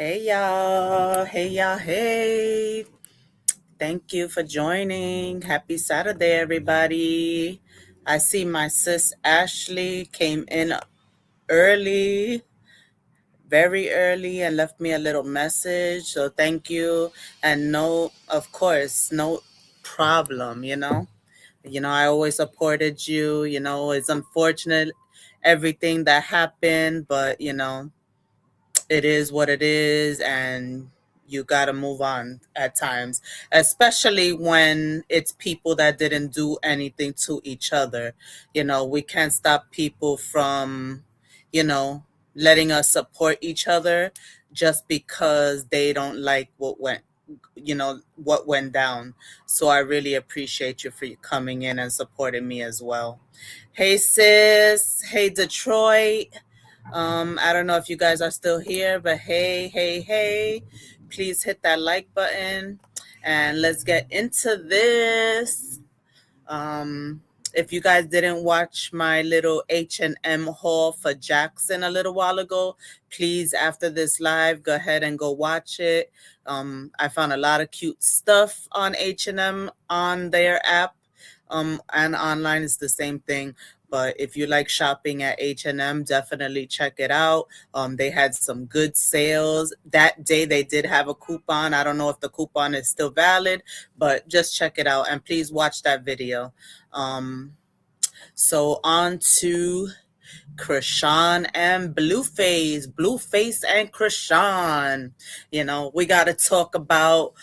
Hey y'all, hey y'all, hey. Thank you for joining. Happy Saturday, everybody. I see my sis Ashley came in early, very early, and left me a little message. So thank you. And no, of course, no problem, you know. I always supported you. It's unfortunate everything that happened, but it is what it is, and you got to move on at times, especially when it's people that didn't do anything to each other. We can't stop people from you know letting us support each other just because they don't like what went down. So I really appreciate you for coming in and supporting me as well. Hey sis, hey Detroit. I don't know if you guys are still here, but hey, hey, hey, please hit that like button and let's get into this. Um, if you guys didn't watch my little H&M haul for Jackson a little while ago, please, after this live, go ahead and go watch it. I found a lot of cute stuff on H&M on their app, and online is the same thing. But if you like shopping at H&M, definitely check it out. They had some good sales. That day they did have a coupon. I don't know if the coupon is still valid, but just check it out. And please watch that video. So on to Chrisean and Blueface. Blueface and Chrisean. We got to talk about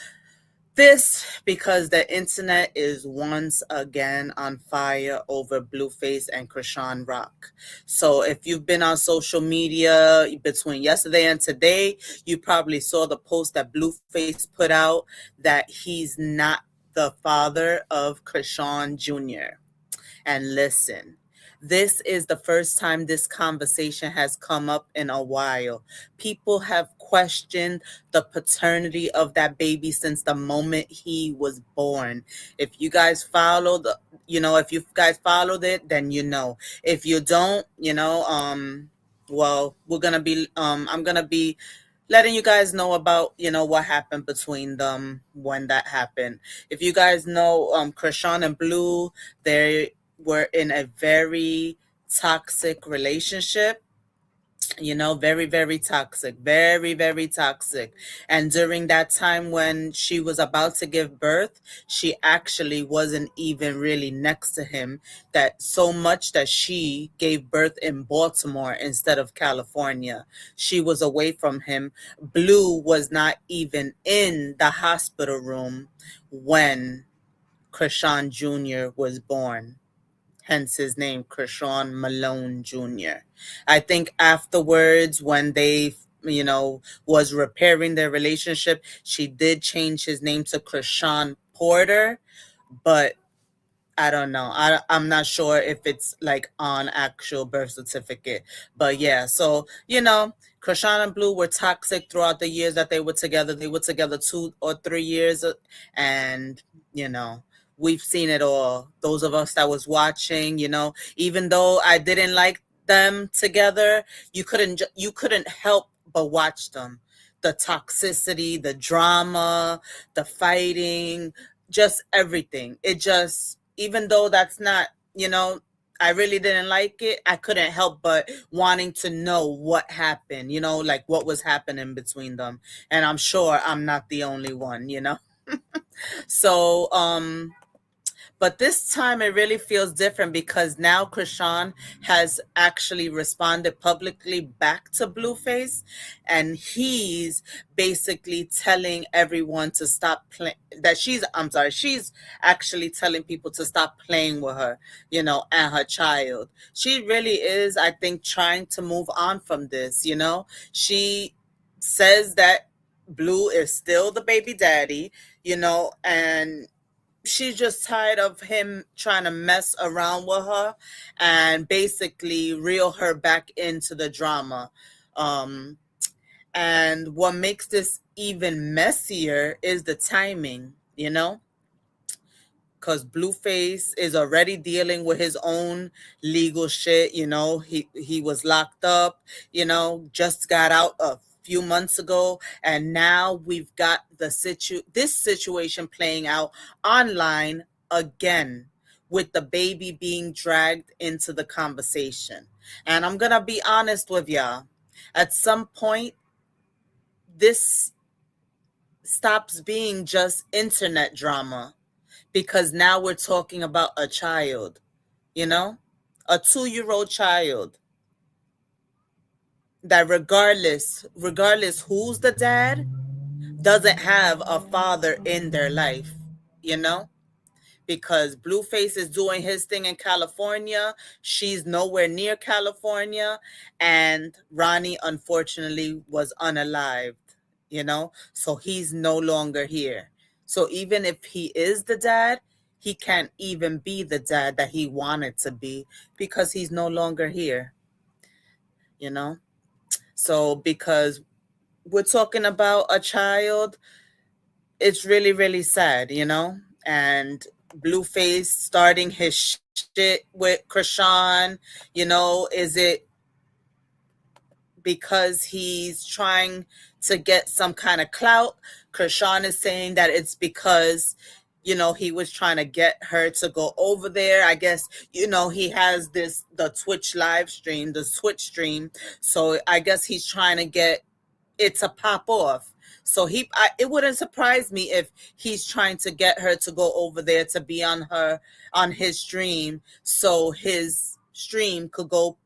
this because the internet is once again on fire over Blueface and Chrisean Rock. So if you've been on social media between yesterday and today, you probably saw the post that Blueface put out that he's not the father of Chrisean Jr. And listen, this is the first time this conversation has come up in a while. People have questioned the paternity of that baby since the moment he was born. If you guys followed, if you guys followed it, then you know. If you don't, well, I'm gonna be letting you guys know about what happened between them when that happened. If you guys know, Chrisean and Blue, they were in a very toxic relationship. Very, very toxic, very, very toxic. And during that time when she was about to give birth, she actually wasn't even really next to him, that so much that she gave birth in Baltimore instead of California. She was away from him. Blue was not even in the hospital room when Chrisean Jr. was born, hence his name, Chrisean Malone Jr. I think afterwards, when they, was repairing their relationship, she did change his name to Chrisean Porter, but I don't know. I'm not sure if it's like on actual birth certificate, but yeah. So, Chrisean and Blue were toxic throughout the years that they were together. They were together 2 or 3 years, and we've seen it all. Those of us that was watching, even though I didn't like them together, you couldn't help but watch them. The toxicity, the drama, the fighting, just everything. It just, even though that's not, I really didn't like it, I couldn't help but wanting to know what happened, like what was happening between them. And I'm sure I'm not the only one. So, but this time it really feels different because now Chrisean has actually responded publicly back to Blueface, and he's basically telling everyone to stop playing. She's actually telling people to stop playing with her, and her child. She really is, I think, trying to move on from this. She says that Blue is still the baby daddy, and she's just tired of him trying to mess around with her and basically reel her back into the drama. And what makes this even messier is the timing, because Blueface is already dealing with his own legal shit. He was locked up, just got out a few months ago, and now we've got this situation playing out online again, with the baby being dragged into the conversation. And I'm gonna be honest with y'all. At some point, this stops being just internet drama, because now we're talking about a child, you know, a 2-year-old child that regardless who's the dad, doesn't have a father in their life, you know? Because Blueface is doing his thing in California. She's nowhere near California. And Ronnie, unfortunately, was unalived, you know? So he's no longer here. So even if he is the dad, he can't even be the dad that he wanted to be, because he's no longer here, you know? So because we're talking about a child, it's really, really sad, you know? And Blueface starting his shit with Chrisean, you know, is it because he's trying to get some kind of clout? Chrisean is saying that it's because, you know, he was trying to get her to go over there. I guess, you know, he has the Twitch live stream, the Twitch stream. So I guess he's trying to get it to pop off. So it wouldn't surprise me if he's trying to get her to go over there to be on his stream, so his stream could go,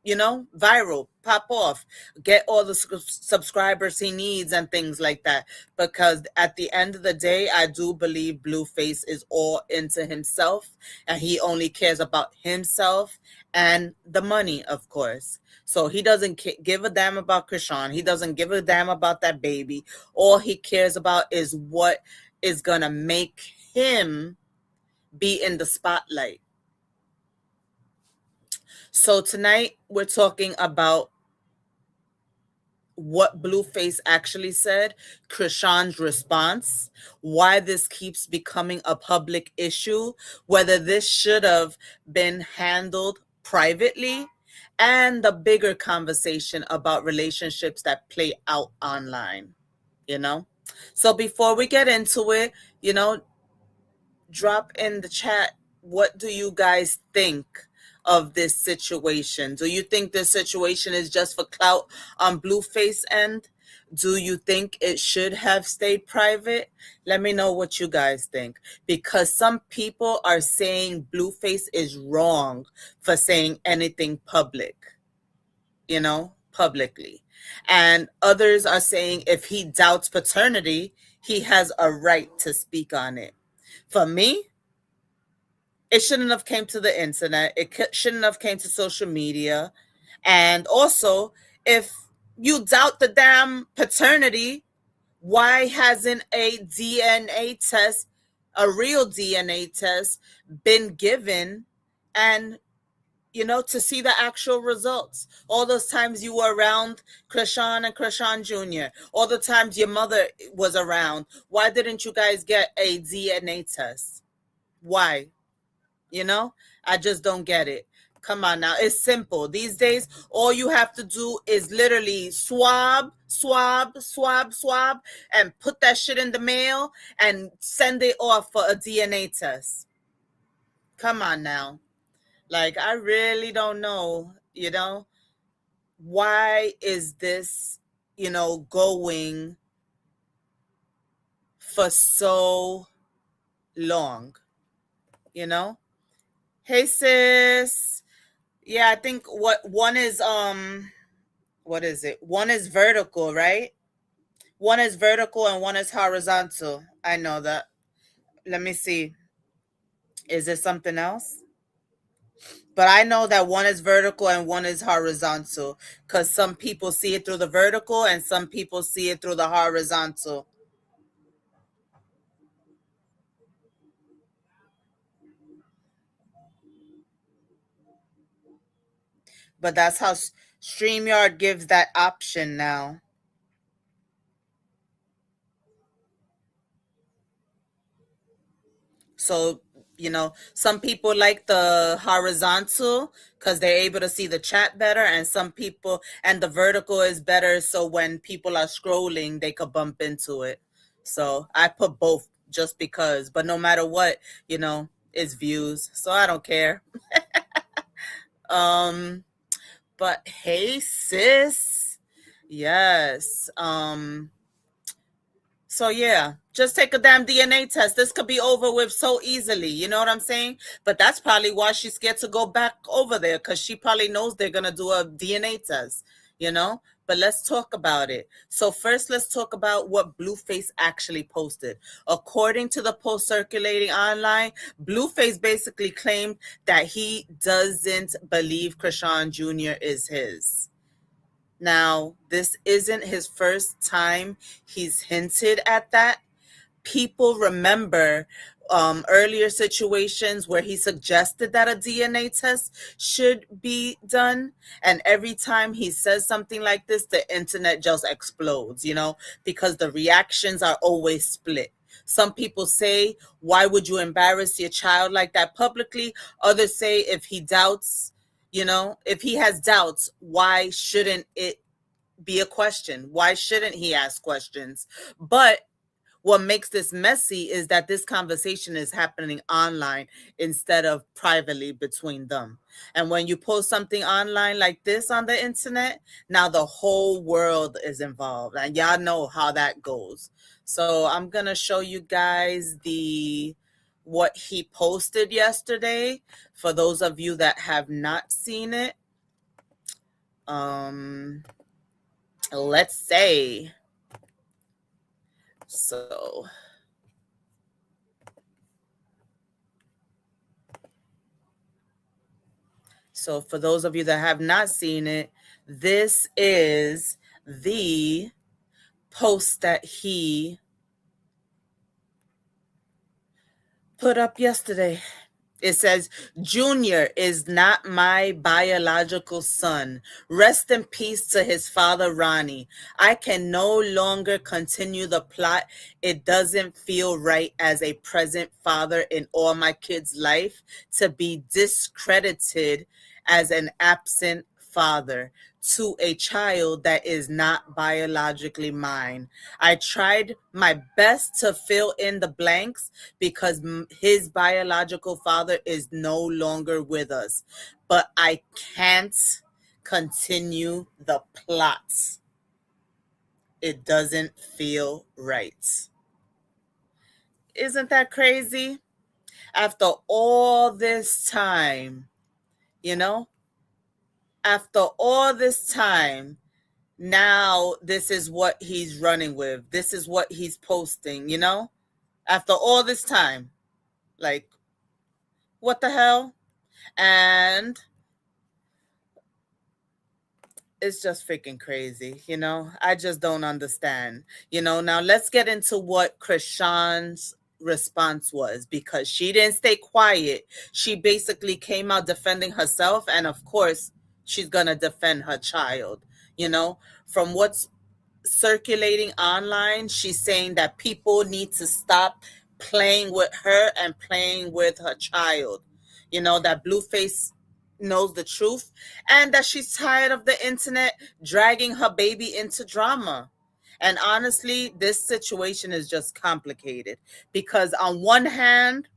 you know, viral, pop off, get all the subscribers he needs and things like that. Because at the end of the day, I do believe Blueface is all into himself, and he only cares about himself and the money, of course. So he doesn't give a damn about Chrisean. He doesn't give a damn about that baby. All he cares about is what is going to make him be in the spotlight. So tonight we're talking about what Blueface actually said, Chrisean's response, why this keeps becoming a public issue, whether this should have been handled privately, and the bigger conversation about relationships that play out online, you know? So before we get into it, you know, drop in the chat, what do you guys think of this situation? Do you think this situation is just for clout on Blueface end? Do you think it should have stayed private? Let me know what you guys think, because some people are saying Blueface is wrong for saying anything public, you know, publicly. And others are saying if he doubts paternity, he has a right to speak on it. For me, it shouldn't have came to the internet. It shouldn't have came to social media. And also, if you doubt the damn paternity, why hasn't a DNA test, a real DNA test, been given, and, you know, to see the actual results? All those times you were around Chrisean and Chrisean Jr., all the times your mother was around, why didn't you guys get a DNA test? Why? You know, I just don't get it. Come on now. It's simple. These days, all you have to do is literally swab, and put that shit in the mail and send it off for a DNA test. Come on now. Like, I really don't know, you know, why is this, you know, going for so long, you know? Hey, sis. Yeah, I think one is what is it? One is vertical, right? One is vertical and one is horizontal. I know that. Let me see. Is there something else? But I know that one is vertical and one is horizontal, because some people see it through the vertical and some people see it through the horizontal. But that's how StreamYard gives that option now. So some people like the horizontal because they're able to see the chat better, and some people, and the vertical is better so when people are scrolling they could bump into it. So I put both just because, but no matter what, it's views, so I don't care. um but hey, sis. Yes. So yeah, just take a damn DNA test. This could be over with so easily. You know what I'm saying? But that's probably why she's scared to go back over there, because she probably knows they're gonna do a DNA test. You know. But let's talk about it. So first, let's talk about what Blueface actually posted. According to the post circulating online, Blueface basically claimed that he doesn't believe Chrisean Jr. is his. Now, this isn't his first time he's hinted at that. People remember earlier situations where he suggested that a DNA test should be done. And every time he says something like this, the internet just explodes, because the reactions are always split. Some people say, why would you embarrass your child like that publicly? Others say, if he doubts, if he has doubts, why shouldn't it be a question? Why shouldn't he ask questions? But what makes this messy is that this conversation is happening online instead of privately between them. And when you post something online like this on the internet, now the whole world is involved. And y'all know how that goes. So I'm going to show you guys the what he posted yesterday for those of you that have not seen it. Let's say so. So for those of you that have not seen it, this is the post that he put up yesterday. It says, Junior is not my biological son. Rest in peace to his father, Ronnie. I can no longer continue the plot. It doesn't feel right as a present father in all my kids' life to be discredited as an absent father to a child that is not biologically mine. I tried my best to fill in the blanks because his biological father is no longer with us, but I can't continue the plot. It doesn't feel right. Isn't that crazy? After all this time, you know, after all this time, now this is what he's running with. This is what he's posting, after all this time. Like, what the hell? And it's just freaking crazy, I just don't understand. Now let's get into what Chrisean's response was, because she didn't stay quiet. She basically came out defending herself, and of course she's gonna defend her child. From what's circulating online, she's saying that people need to stop playing with her and playing with her child. That Blueface knows the truth, and that she's tired of the internet dragging her baby into drama. And honestly, this situation is just complicated because on one hand,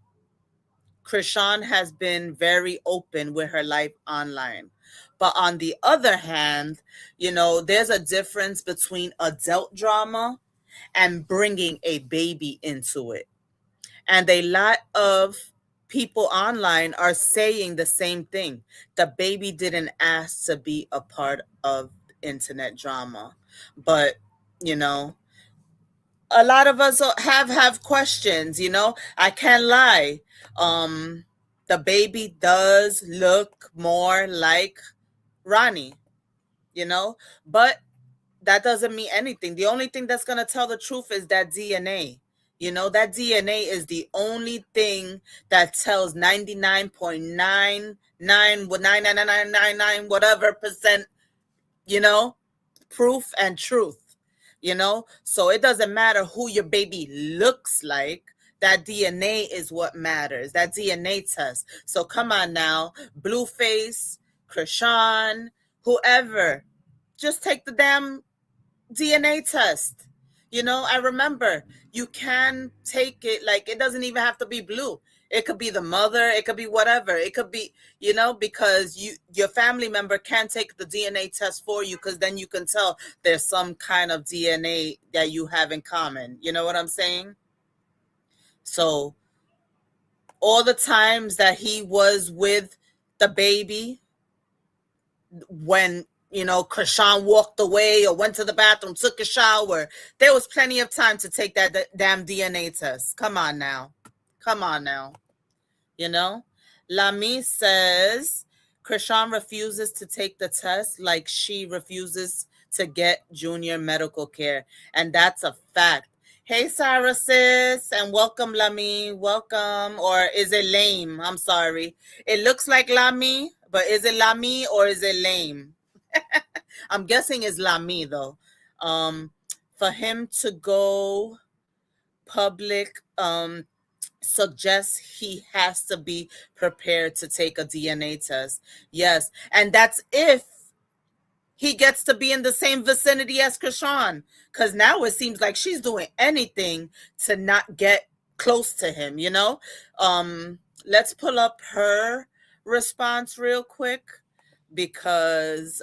Chrisean has been very open with her life online. But on the other hand, there's a difference between adult drama and bringing a baby into it. And a lot of people online are saying the same thing. The baby didn't ask to be a part of internet drama. But, a lot of us have questions. I can't lie. The baby does look more like Ronnie, but that doesn't mean anything. The only thing that's going to tell the truth is that DNA. That DNA is the only thing that tells 99.99 whatever percent, proof and truth. So it doesn't matter who your baby looks like. That DNA is what matters. That DNA test. So come on now, Blueface, Chrisean, whoever, just take the damn DNA test. I remember you can take it, like, it doesn't even have to be blue. It could be the mother, it could be whatever. It could be, because your family member can take the DNA test for you, because then you can tell there's some kind of DNA that you have in common. You know what I'm saying? So all the times that he was with the baby, when Chrisean walked away or went to the bathroom, took a shower, there was plenty of time to take that damn DNA test. Come on now. Come on now. Lami says Chrisean refuses to take the test like she refuses to get junior medical care. And that's a fact. Hey, Sarah, sis, and welcome, Lami. Welcome. Or is it lame? I'm sorry. It looks like Lami, but is it Lami or is it lame? I'm guessing it's Lami, though. For him to go public, suggests he has to be prepared to take a DNA test. Yes, and that's if he gets to be in the same vicinity as Chrisean, because now it seems like she's doing anything to not get close to him. Let's pull up her response real quick, because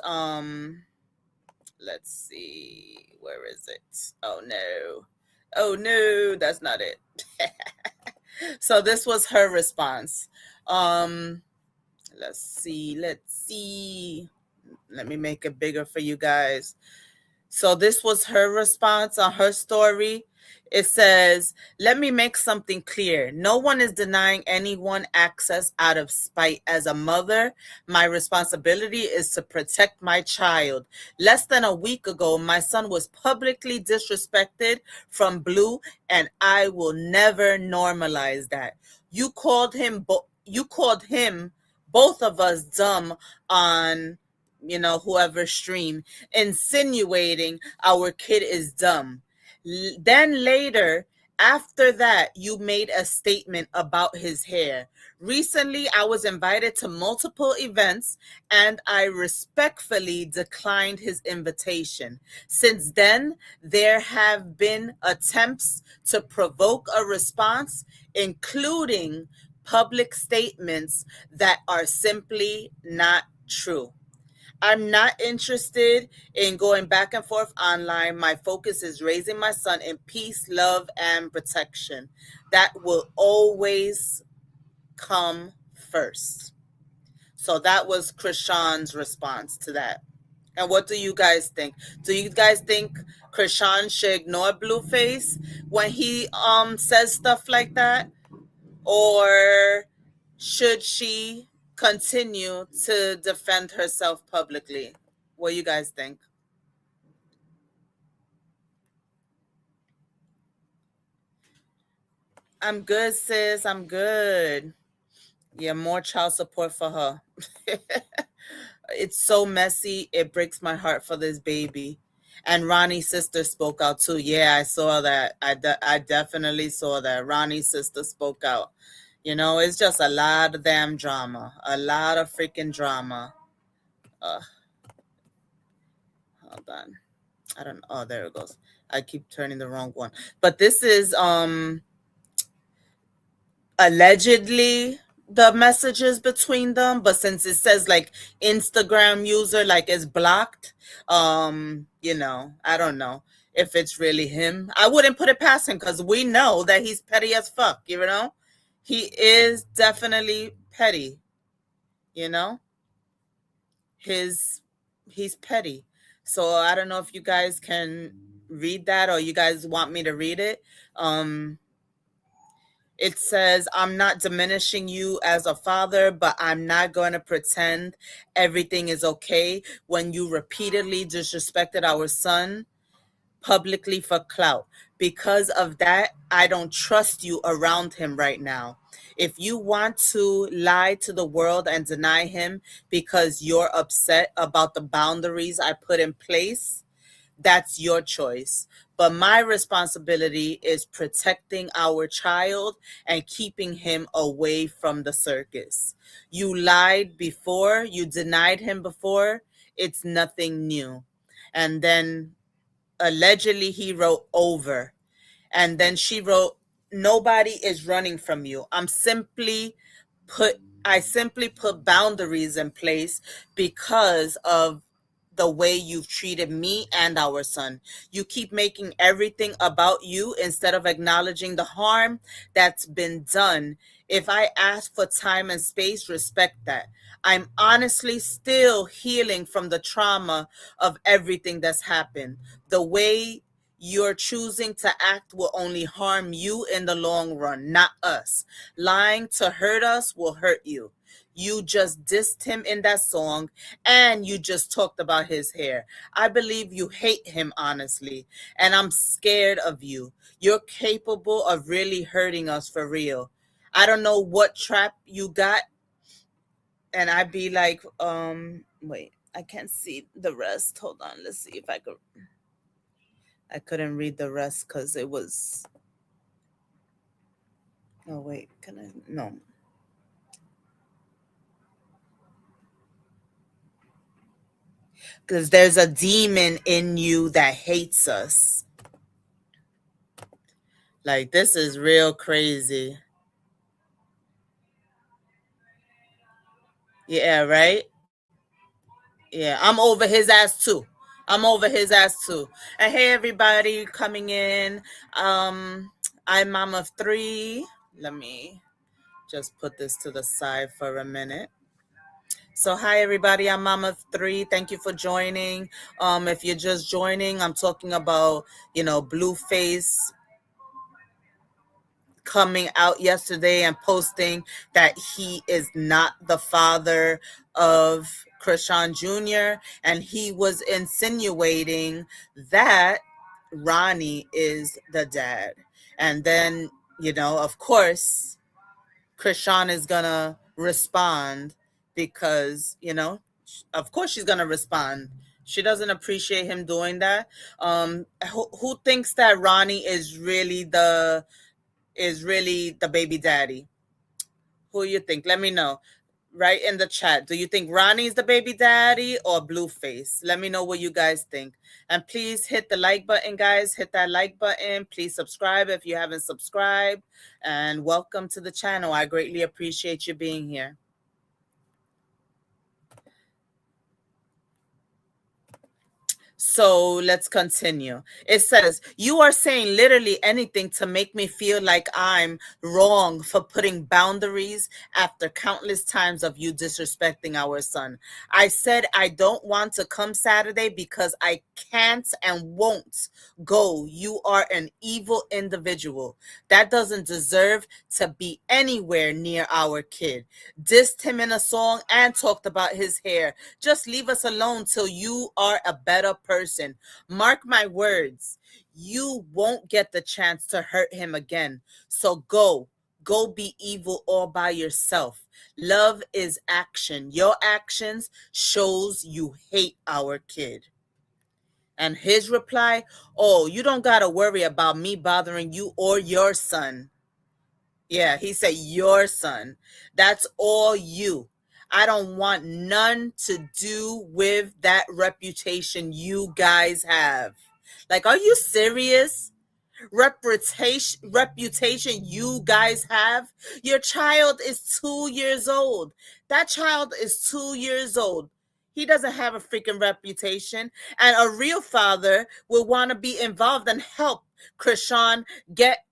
let's see, where is it? Oh no, that's not it. So this was her response. Let's see. Let me make it bigger for you guys. So this was her response on her story. It says, let me make something clear. No one is denying anyone access out of spite. As a mother, my responsibility is to protect my child. Less than a week ago, my son was publicly disrespected from Blue, and I will never normalize that. You called him, both of us, dumb on whoever's stream, insinuating our kid is dumb. Then later, after that, you made a statement about his hair. Recently, I was invited to multiple events and I respectfully declined his invitation. Since then, there have been attempts to provoke a response, including public statements that are simply not true. I'm not interested in going back and forth online. My focus is raising my son in peace, love, and protection. That will always come first. So that was Chrisean's response to that. And what do you guys think? Do you guys think Chrisean should ignore Blueface when he says stuff like that? Or should she continue to defend herself publicly? What do you guys think? I'm good, sis. I'm good. Yeah, more child support for her. It's so messy. It breaks my heart for this baby. And Ronnie's sister spoke out too. Yeah, I saw that. I definitely saw that. Ronnie's sister spoke out. It's just a lot of damn drama. A lot of freaking drama. Hold on. I don't know. Oh, there it goes. I keep turning the wrong one. But this is allegedly the messages between them, but since it says like Instagram user, like it's blocked, I don't know if it's really him. I wouldn't put it past him, because we know that he's petty as fuck. He is definitely petty. He's petty. So I don't know if you guys can read that, or you guys want me to read it. It says, I'm not diminishing you as a father, but I'm not going to pretend everything is okay when you repeatedly disrespected our son publicly for clout. Because of that, I don't trust you around him right now. If you want to lie to the world and deny him because you're upset about the boundaries I put in place, That's your choice. But my responsibility is protecting our child and keeping him away from the circus. You lied before, you denied him before, it's nothing new. And then allegedly he wrote over. And then she wrote, nobody is running from you. Put I simply put boundaries in place because of the way you've treated me and our son. You keep making everything about you instead of acknowledging the harm that's been done. If I ask for time and space, respect that. I'm honestly still healing from the trauma of everything that's happened. The way you're choosing to act will only harm you in the long run, not us. Lying to hurt us will hurt you. You just dissed him in that song and you just talked about his hair. I believe you hate him honestly, and I'm scared of you. You're capable of really hurting us for real. I don't know what trap you got, and I'd be like, wait, I can't see the rest. Hold on, let's see if I could. I couldn't read the rest because it was. Oh wait, can I? No, because there's a demon in you that hates us. Like, this is real crazy. Yeah, right? Yeah, I'm over his ass too. I'm over his ass too. And hey, everybody coming in. I'm mom of three. Let me just put this to the side for a minute. So hi everybody, I'm mom of three. Thank you for joining. If you're just joining, I'm talking about, Blueface coming out yesterday and posting that he is not the father of Chrisean Jr. and he was insinuating that Ronnie is the dad. And then, of course, Chrisean is gonna respond because, of course she's gonna respond. She doesn't appreciate him doing that. Who thinks that Ronnie is really the baby daddy? Who you think? Let me know. Right in the chat. Do you think Ronnie's the baby daddy or Blueface? Let me know what you guys think. And please hit the like button, guys. Hit that like button. Please subscribe if you haven't subscribed. And welcome to the channel. I greatly appreciate you being here. So let's continue. It says, you are saying literally anything to make me feel like I'm wrong for putting boundaries after countless times of you disrespecting our son. I said I don't want to come Saturday because I can't and won't go. You are an evil individual that doesn't deserve to be anywhere near our kid. Dissed him in a song and talked about his hair. Just leave us alone till you are a better person. Mark my words. You won't get the chance to hurt him again. So go. Go be evil all by yourself. Love is action. Your actions shows you hate our kid. And his reply, oh, you don't got to worry about me bothering you or your son. Yeah, he said, your son. That's all you. I don't want none to do with that reputation you guys have. Like, are you serious? Reputation you guys have? Your child is 2 years old. That child is 2 years old. He doesn't have a freaking reputation. And a real father will want to be involved and help Chrisean get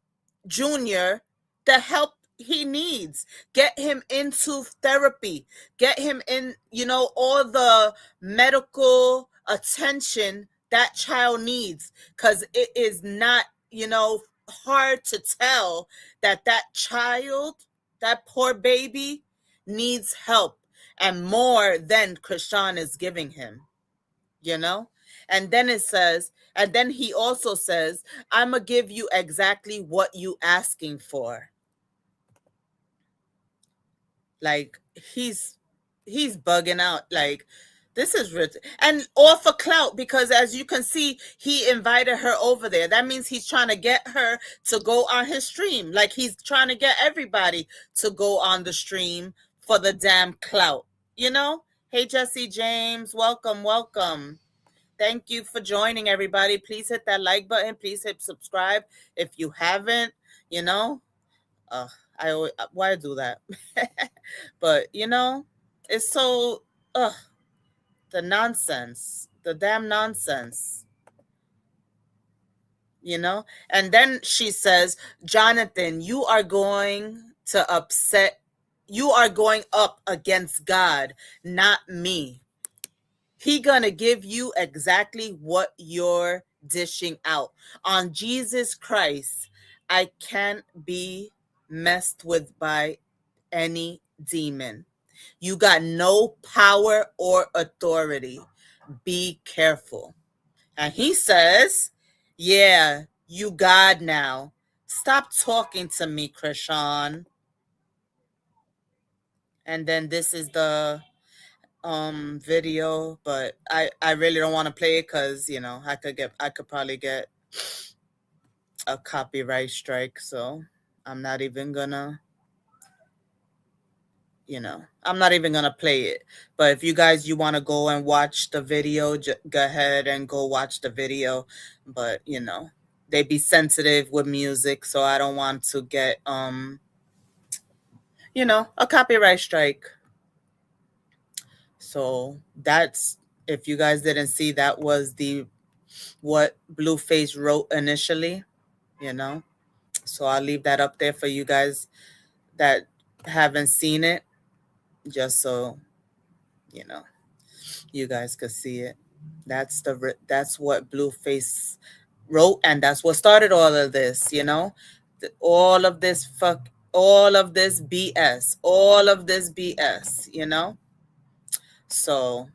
Junior the help he needs. Get him into therapy. Get him in, all the medical attention that child needs. Because it is not, hard to tell that child, that poor baby, needs help and more than Chrisean is giving him, you know? And then he also says, I'm going to give you exactly what you asking for. Like, he's bugging out. Like, This is rich. And all for clout, because as you can see, he invited her over there. That means he's trying to get her to go on his stream. Like he's trying to get everybody to go on the stream for the damn clout. You know? Hey, Jesse James, welcome, welcome. Thank you for joining, everybody. Please hit that like button. Please hit subscribe if you haven't. You know, I always, why do that? But you know, it's so the nonsense, the damn nonsense. You know, and then she says, Jonathan, you are going to upset. You are going up against God, not me. He gonna give you exactly what you're dishing out. On Jesus Christ, I can't be messed with by any demon. You got no power or authority. Be careful. And he says, yeah, you God now. Stop talking to me, Chrisean. And then this is the video, but I really don't want to play it because you know I could probably get a copyright strike, so I'm not even gonna I'm not even gonna play it. But if you guys you want to go and watch the video, go ahead and go watch the video. But you know they be sensitive with music, so I don't want to get a copyright strike. So that's, if you guys didn't see, that was the what Blueface wrote initially, you know. So I'll leave that up there for you guys that haven't seen it, just so you know you guys could see it. That's what Blueface wrote, and that's what started all of this, you know. All of this BS, all of this BS, you know. So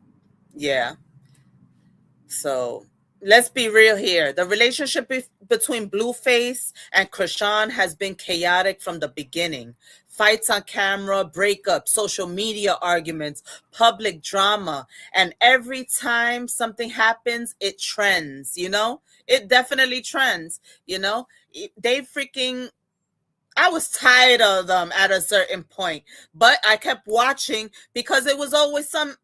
yeah. So let's be real here. The relationship between Blueface and Chrisean has been chaotic from the beginning. Fights on camera, breakups, social media arguments, public drama. And every time something happens, it trends, you know? It definitely trends, you know? They freaking, I was tired of them at a certain point, but I kept watching because it was always some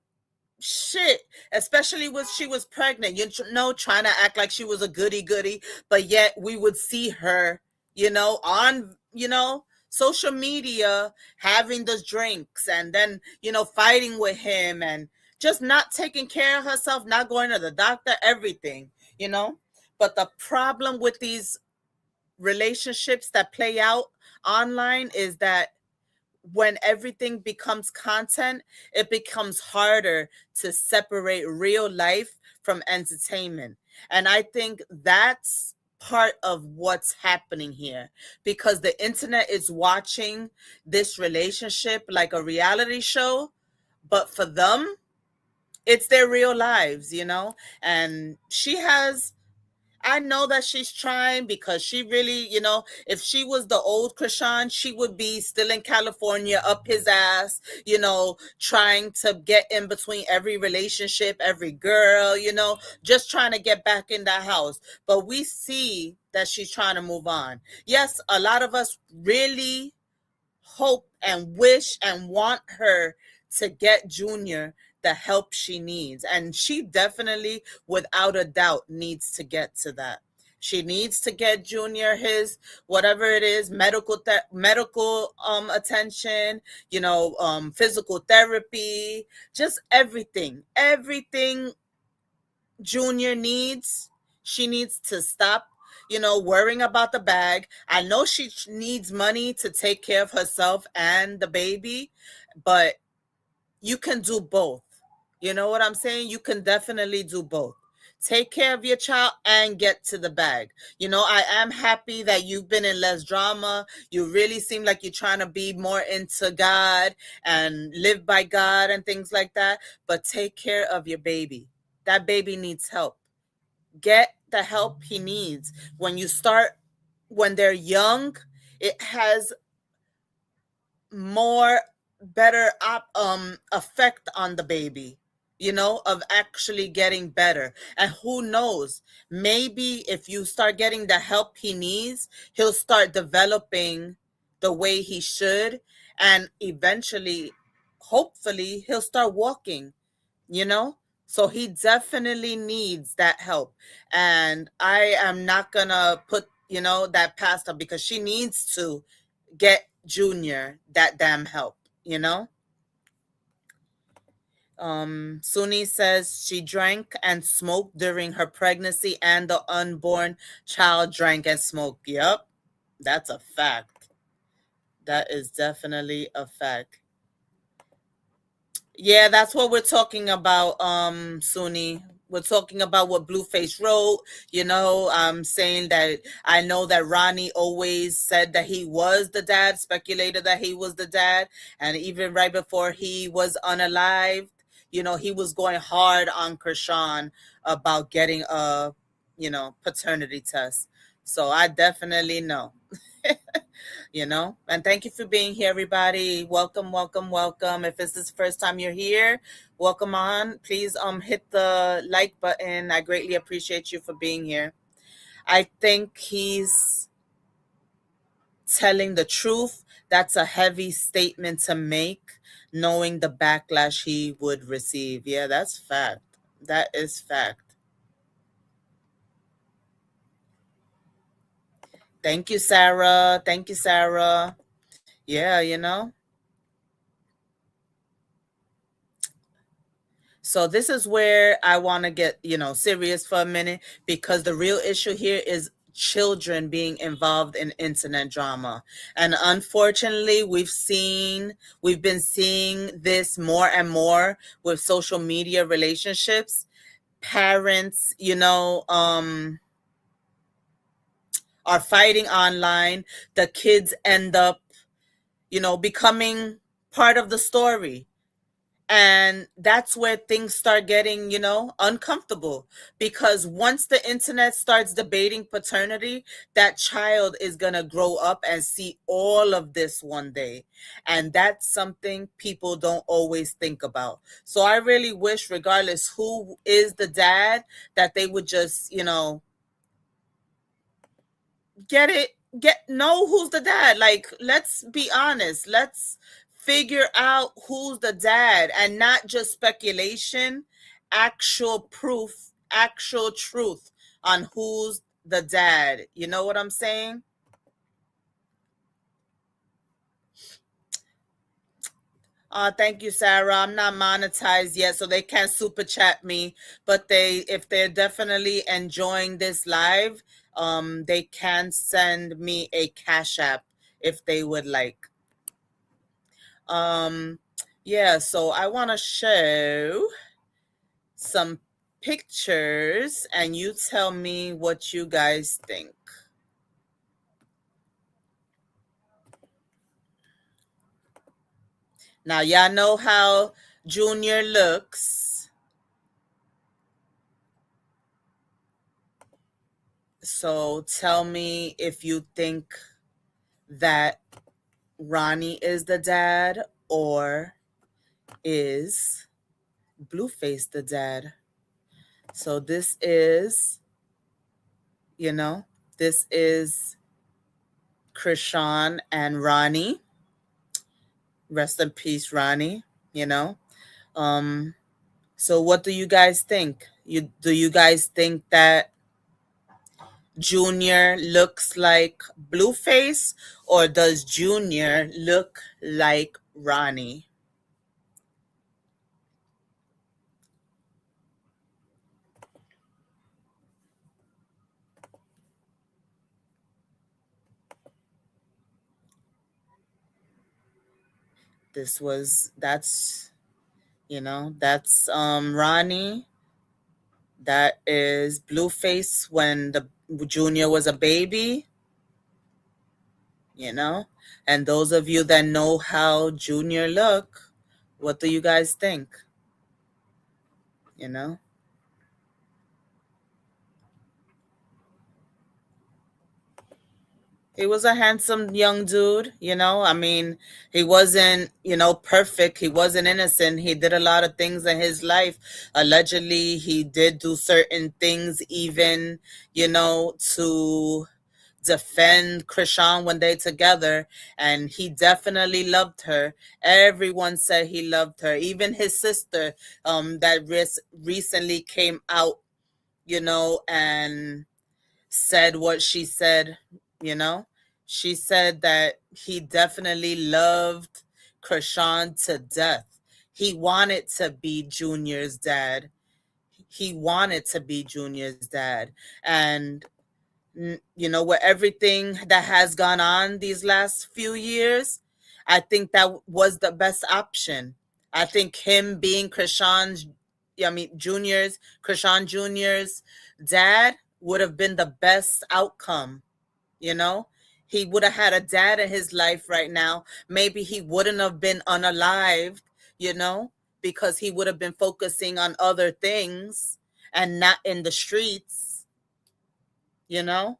shit, especially when she was pregnant, you know, trying to act like she was a goody goody, but yet we would see her, you know, on, you know, social media having those drinks and then, you know, fighting with him and just not taking care of herself, not going to the doctor, everything, you know. But the problem with these relationships that play out online is that when everything becomes content, it becomes harder to separate real life from entertainment. And I think that's part of what's happening here, because the internet is watching this relationship like a reality show, but for them, it's their real lives, you know? And I know that she's trying, because she really, you know, if she was the old Chrisean, she would be still in California up his ass, you know, trying to get in between every relationship, every girl, you know, just trying to get back in that house. But we see that she's trying to move on. Yes, a lot of us really hope and wish and want her to get Junior the help she needs. And she definitely, without a doubt, needs to get to that. She needs to get Junior his whatever it is, medical attention, you know, physical therapy, just everything Junior needs. She needs to stop, you know, worrying about the bag. I know she needs money to take care of herself and the baby, but you can do both. You know what I'm saying? You can definitely do both. Take care of your child and get to the bag. You know, I am happy that you've been in less drama. You really seem like you're trying to be more into God and live by God and things like that. But take care of your baby. That baby needs help. Get the help he needs. When they're young, it has more better effect on the baby. of actually getting better. And who knows, maybe if you start getting the help he needs, he'll start developing the way he should. And eventually, hopefully, he'll start walking, you know? So he definitely needs that help. And I am not gonna put, that past her, because she needs to get Junior that damn help, you know? Suni says she drank and smoked during her pregnancy, and the unborn child drank and smoked. Yep, that's a fact. That is definitely a fact. Yeah, that's what we're talking about, Suni. We're talking about what Blueface wrote. Saying that I know that Ronnie always said that he was the dad, speculated that he was the dad, and even right before he was unalived, he was going hard on Chrisean about getting a, paternity test. So I definitely know. And thank you for being here, everybody. Welcome, welcome, welcome. If this is the first time you're here, welcome on. Please hit the like button. I greatly appreciate you for being here. I think he's telling the truth. That's a heavy statement to make, knowing the backlash he would receive. Yeah, that's fact. That is fact. Thank you, Sarah. Thank you, Sarah. Yeah, So this is where I want to get, serious for a minute, because the real issue here is children being involved in internet drama. And unfortunately, we've been seeing this more and more with social media relationships. Parents, are fighting online. The kids end up, becoming part of the story. And that's where things start getting, uncomfortable, because once the internet starts debating paternity, that child is going to grow up and see all of this one day. And that's something people don't always think about. So I really wish, regardless who is the dad, that they would just, get it get know who's the dad. Like, let's be honest, let's figure out who's the dad, and not just speculation. Actual proof, actual truth on who's the dad. You know what I'm saying? Thank you, Sarah. I'm not monetized yet, so they can't super chat me. But if they're definitely enjoying this live, they can send me a cash app if they would like. Um, yeah, so I want to show some pictures, and you tell me what you guys think. Now, y'all know how Junior looks. So tell me if you think that Ronnie is the dad, or is Blueface the dad. So you know, this is Chrisean and Ronnie. Rest in peace, Ronnie. You know. Um. So what do you guys think? Do you guys think that Junior looks like Blueface, or does Junior look like Ronnie? That's Ronnie. That is Blueface when the Junior was a baby, you know? And those of you that know how Junior look, what do you guys think? You know? He was a handsome young dude, I mean, he wasn't, perfect. He wasn't innocent. He did a lot of things in his life. Allegedly, he did do certain things, even, to defend Chrisean when they together, and he definitely loved her. Everyone said he loved her. Even his sister, that recently came out, and said what she said, you know. She said that he definitely loved Chrisean to death. He wanted to be Junior's dad. He wanted to be Junior's dad. And, with everything that has gone on these last few years, I think that was the best option. I think him being Chrisean Junior's dad would have been the best outcome. You know, he would have had a dad in his life right now. Maybe he wouldn't have been unalived, you know, because he would have been focusing on other things and not in the streets, you know.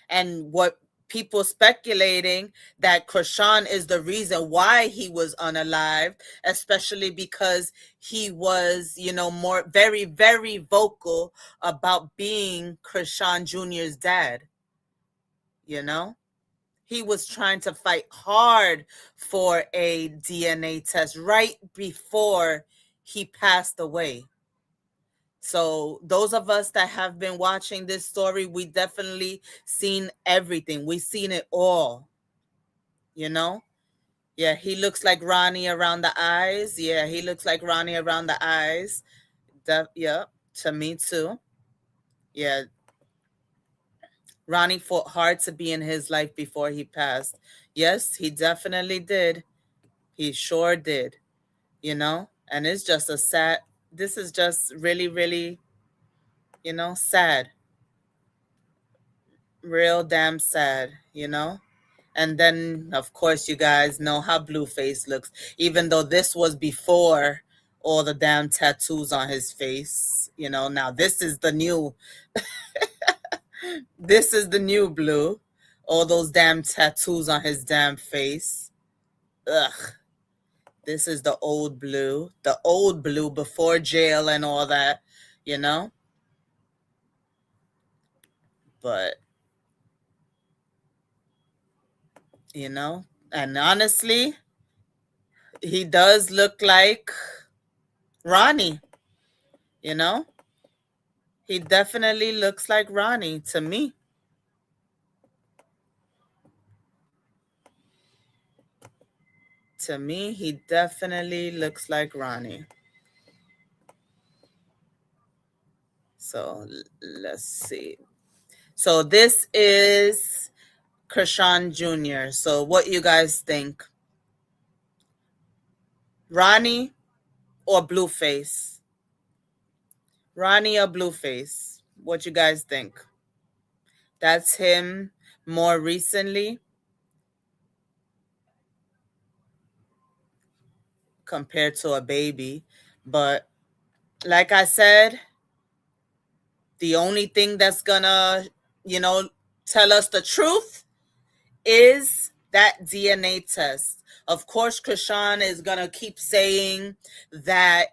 And what people speculating that Chrisean is the reason why he was unalived, especially because he was, more very, very vocal about being Chrisean Jr.'s dad, you know. He was trying to fight hard for a DNA test right before he passed away. So those of us that have been watching this story, we definitely seen everything. We've seen it all, you know? Yeah, he looks like Ronnie around the eyes. Yeah, he looks like Ronnie around the eyes. Yeah, to me too. Yeah, Ronnie fought hard to be in his life before he passed. Yes, he definitely did. He sure did, And it's just this is just really, really, sad. Real damn sad, And then, of course, you guys know how Blueface looks, even though this was before all the damn tattoos on his face. Now this is the new Blue. All those damn tattoos on his damn face. Ugh. This is the old Blue before jail and all that, you know? But, and honestly, he does look like Ronnie, you know? He definitely looks like Ronnie to me. To me, he definitely looks like Ronnie. So let's see. So this is Chrisean Jr. So what you guys think? Ronnie or Blueface? Ronnie or Blueface? What you guys think? That's him more recently compared to a baby. But like I said, the only thing that's gonna, tell us the truth is that DNA test. Of course, Chrisean is gonna keep saying that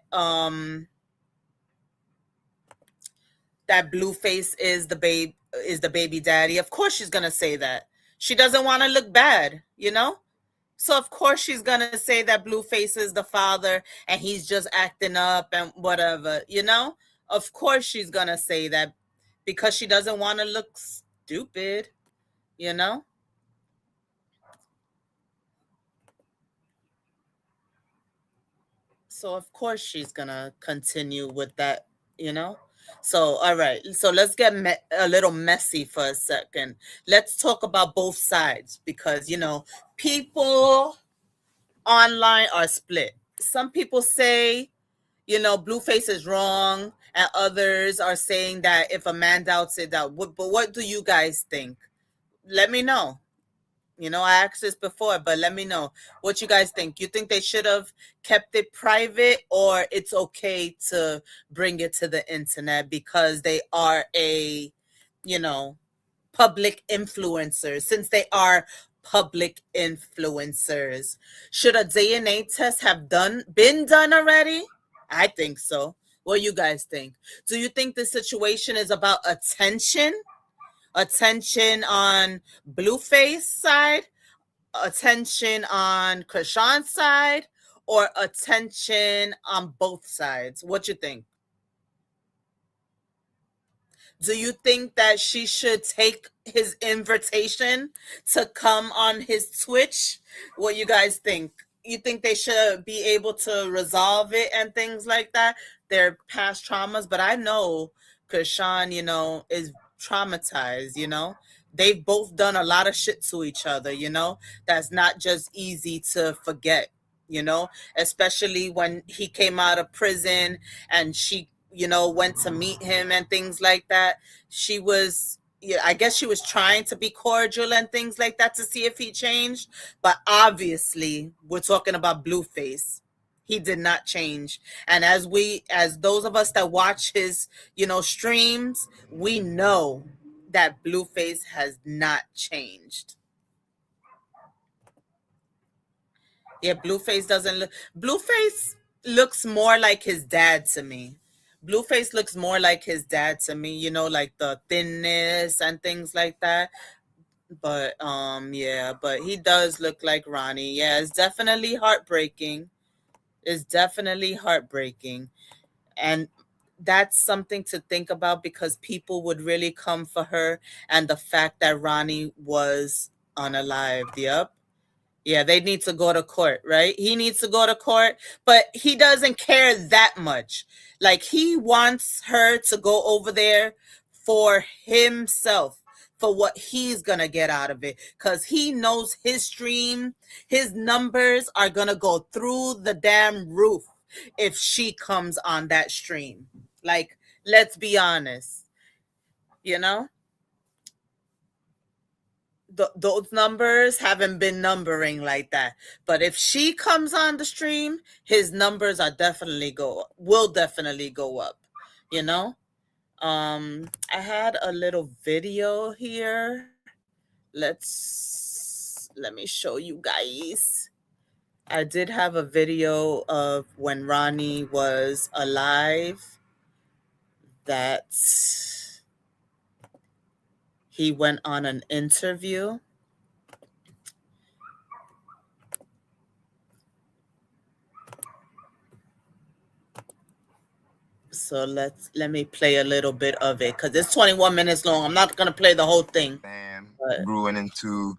that Blueface is the baby daddy. Of course, she's gonna say that. She doesn't want to look bad, So of course she's gonna say that Blueface is the father and he's just acting up and whatever, Of course she's gonna say that because she doesn't want to look stupid, you know. So of course she's gonna continue with that, you know. So all right, so let's get a little messy for a second. Let's talk about both sides because people online are split. Some people say Blueface is wrong, and others are saying that if a man doubts it, but what do you guys think? Let me know. I asked this before, but let me know what you guys think. You think they should have kept it private, or it's okay to bring it to the internet because they are a, you know, public influencers, since they are public influencers. Should a DNA test have been done already? I think so. What do you guys think? Do you think the situation is about attention? Attention on Blueface side, attention on Chrisean's side, or attention on both sides? What you think? Do you think that she should take his invitation to come on his Twitch? What you guys think? You think they should be able to resolve it and things like that? Their past traumas, but I know Chrisean, is traumatized, They've both done a lot of shit to each other, That's not just easy to forget, especially when he came out of prison and she went to meet him and things like that. She was, yeah, I guess she was trying to be cordial and things like that to see if he changed. But obviously, we're talking about Blueface. He did not change. And as those of us that watch his, streams, we know that Blueface has not changed. Yeah, Blueface looks more like his dad to me. Blueface looks more like his dad to me, like the thinness and things like that. But yeah, but he does look like Ronnie. Yeah, it's definitely heartbreaking. It's definitely heartbreaking. And that's something to think about because people would really come for her, and the fact that Ronnie was unalived. Yep. Yeah, they need to go to court, right? He needs to go to court, but he doesn't care that much. Like, he wants her to go over there for himself, for what he's going to get out of it. Because he knows his stream, his numbers are going to go through the damn roof if she comes on that stream. Like, let's be honest, you know? Those numbers haven't been numbering like that, but if she comes on the stream, his numbers will definitely go up, you know. I had a little video here. Let me show you guys. I did have a video of when Ronnie was alive that he went on an interview. So let me play a little bit of it because it's 21 minutes long. I'm not gonna play the whole thing. Growing into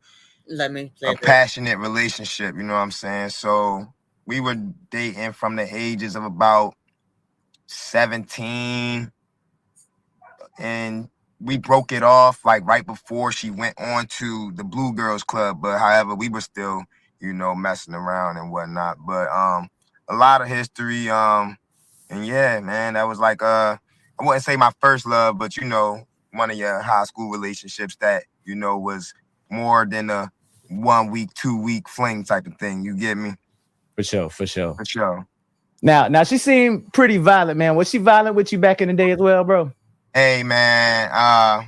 let me play a passionate relationship, you know what I'm saying? So we were dating from the ages of about 17, and we broke it off like right before she went on to the Blue Girls Club. But however, we were still, messing around and whatnot. But a lot of history. And yeah, man, that was like I wouldn't say my first love, but one of your high school relationships that was more than a 1 week, 2 week fling type of thing. You get me? For sure, for sure, for sure. Now she seemed pretty violent, man. Was she violent with you back in the day as well, bro? Hey, man, I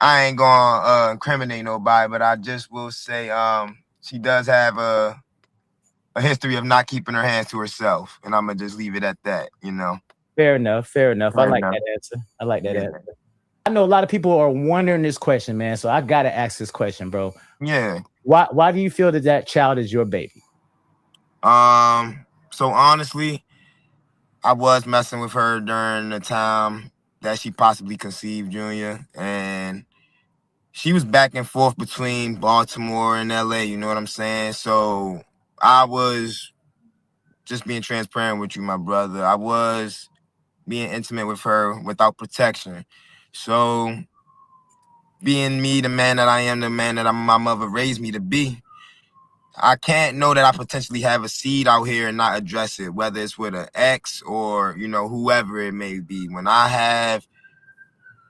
ain't gonna incriminate nobody, but I just will say she does have a history of not keeping her hands to herself, and I'm gonna just leave it at that. Fair enough. I like that answer. I like that answer. I know a lot of people are wondering this question, man. So I gotta ask this question, bro. Yeah. Why do you feel that child is your baby? So honestly, I was messing with her during the time that she possibly conceived Junior, and she was back and forth between Baltimore and LA. You know what I'm saying? So I was just being transparent with you, my brother. I was being intimate with her without protection. So being me, the man that I am, the man that my mother raised me to be, I can't know that I potentially have a seed out here and not address it, whether it's with an ex or, whoever it may be. When I have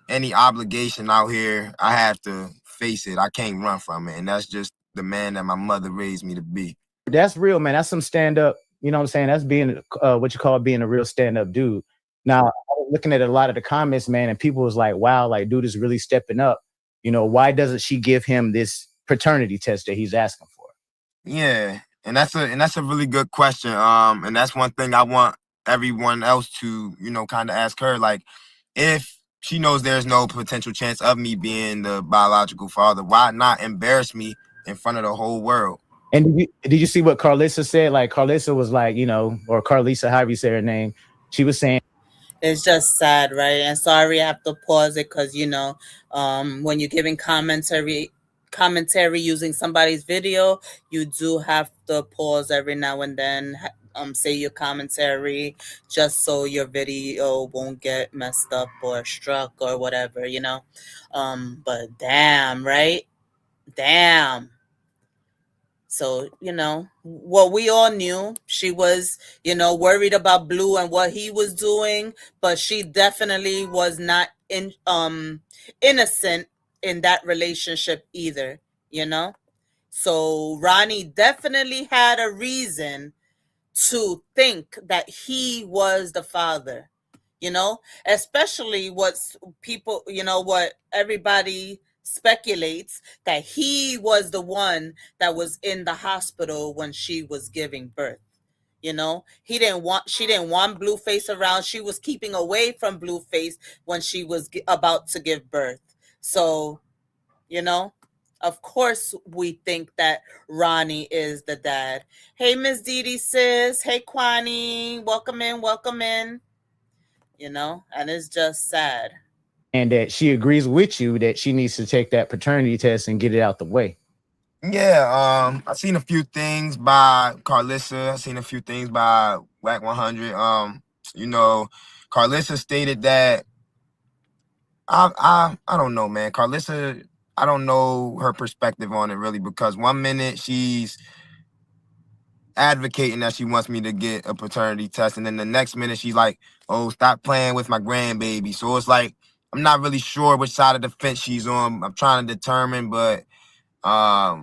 any obligation out here, I have to face it. I can't run from it. And that's just the man that my mother raised me to be. That's real, man. That's some stand-up, you know what I'm saying? That's being what you call being a real stand-up dude. Now, I was looking at a lot of the comments, man, and people was like, wow, like, dude is really stepping up. why doesn't she give him this paternity test that he's asking for? Yeah, and that's a really good question. And that's one thing I want everyone else to, kind of ask her. Like, if she knows there's no potential chance of me being the biological father, why not embarrass me in front of the whole world? And did you see what Carlissa said? Like, Carlissa was like, or Carlissa, however you say her name, she was saying, it's just sad, right? And sorry, I have to pause it because when you're giving commentary using somebody's video, you do have to pause every now and then. Say your commentary just so your video won't get messed up or struck or whatever, But damn, right? Damn. So, what we all knew, she was, worried about Blue and what he was doing, but she definitely was not innocent in that relationship either, you know? So Ronnie definitely had a reason to think that he was the father, especially what everybody speculates, that he was the one that was in the hospital when she was giving birth. She didn't want Blueface around. She was keeping away from Blueface when she was about to give birth. So, you know, of course we think that Ronnie is the dad. Hey, Miss Dee sis. Hey, Kwani. Welcome in, welcome in. And it's just sad. and that she agrees with you that she needs to take that paternity test and get it out the way. Yeah, I've seen a few things by Carlissa. I've seen a few things by Whack 100. Carlissa stated that I don't know, man. Carlissa, I don't know her perspective on it really, because one minute she's advocating that she wants me to get a paternity test, and then the next minute she's like, "Oh, stop playing with my grandbaby." So it's like I'm not really sure which side of the fence she's on. I'm trying to determine, but I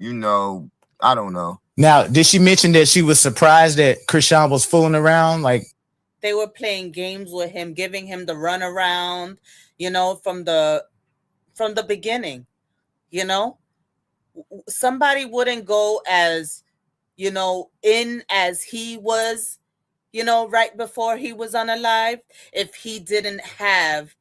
don't know. Now, did she mention that she was surprised that Chrisean was fooling around? Like, they were playing games with him, giving him the runaround, from the beginning. Somebody wouldn't go as in as he was, right before he was unalive, if he didn't have,